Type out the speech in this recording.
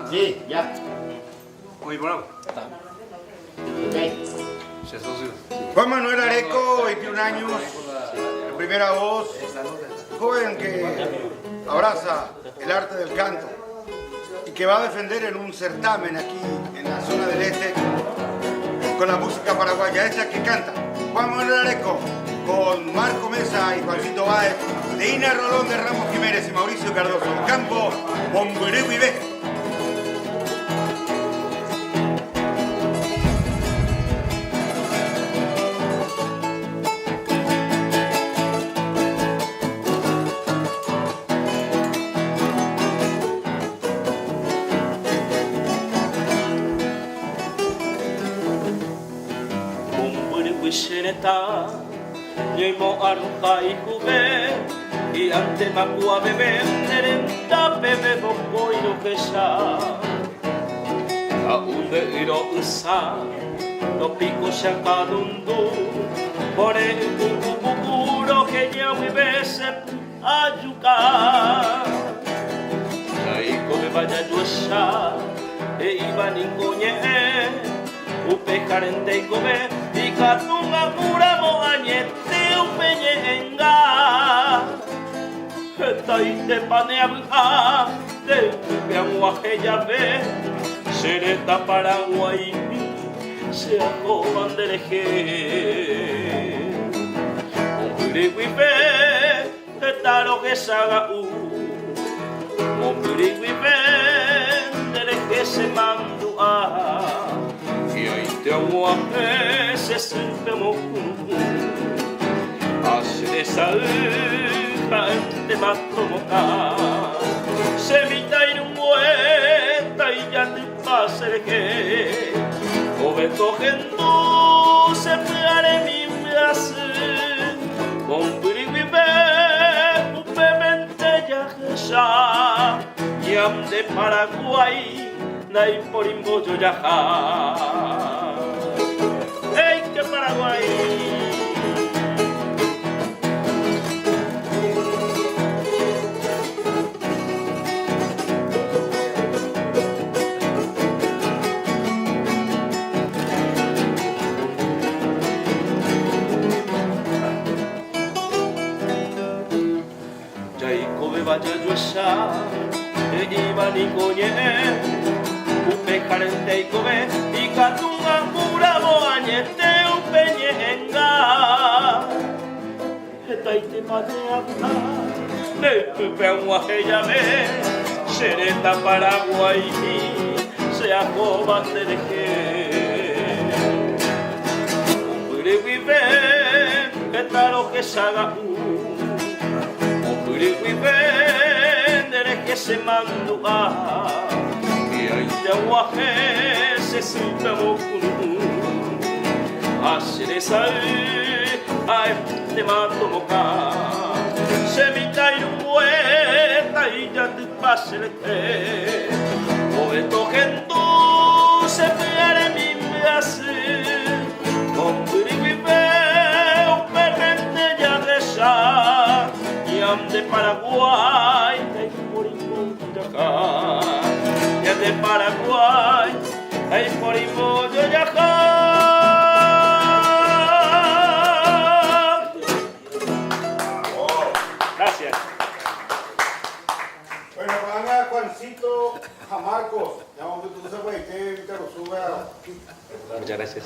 Sí, ya. Muy bravo. Ok. Juan Manuel Areco, 21 años, de primera voz, joven que abraza el arte del canto y que va a defender en un certamen aquí en la zona del este con la música paraguaya, esta que canta Juan Manuel Areco con Marco Mesa y Juancito Báez, de Ina Rolón, de Ramos Jiménez y Mauricio Cardoso, en campo Mongueriguibé. Sheneta, Yemo Aruja y Jube, y ante Macua bebé, Nerenta bebé, Boco y Roquesa, Aunde Iro Usa, No Pico Shakadundu, por el Bucuro que ya me bese Ayuka, Naiko me vaya Yuesha, e iba Ningoñe, Upe Carente y Kobe, y Katunga Muramo Añete Upeñe Enga, Taite Paneabja, de Upeamuaje Yahvé, Sereta Paraguay, se acoban de leje. Mombiriguipe, Taro que saga Mombiriguipe, de leje se mandua. Y ahí te amo a veces te amo hace esa te mato moca semita y un muerta y ya te pase que o me cogen tú se pegaré mi brazo con brivive tu mente ya y am de Paraguay Nay por imbollo yaja. ¡Ey, qué Paraguay! Yaiko me vaya yo esa, iba ni coñe. Upe Carente y Kobe, y Katunga Muramo Añete Upeñe Enga, Taite Paneabja, de Upeamuaje Yahvé, Sereta Paraguay, se acoban de leje. Mombiriguibe, Taro que saga Mombiriguibe, de que se mandua. Ay, te aguaje se siente mocu, hacer esa ay, te mato moca, se me cae un vuelta y ya te pase el té, o me toquen tú, se pegaré mi brazo, con brivive, un perrente ya de esa, y ande Paraguay, te morimos de acá. De Paraguay, ay por Imbollo Yaja. Gracias. Bueno, van a Juancito, a Marcos. Ya vamos a ver, tú sabes, que te lo sube a... Muchas gracias.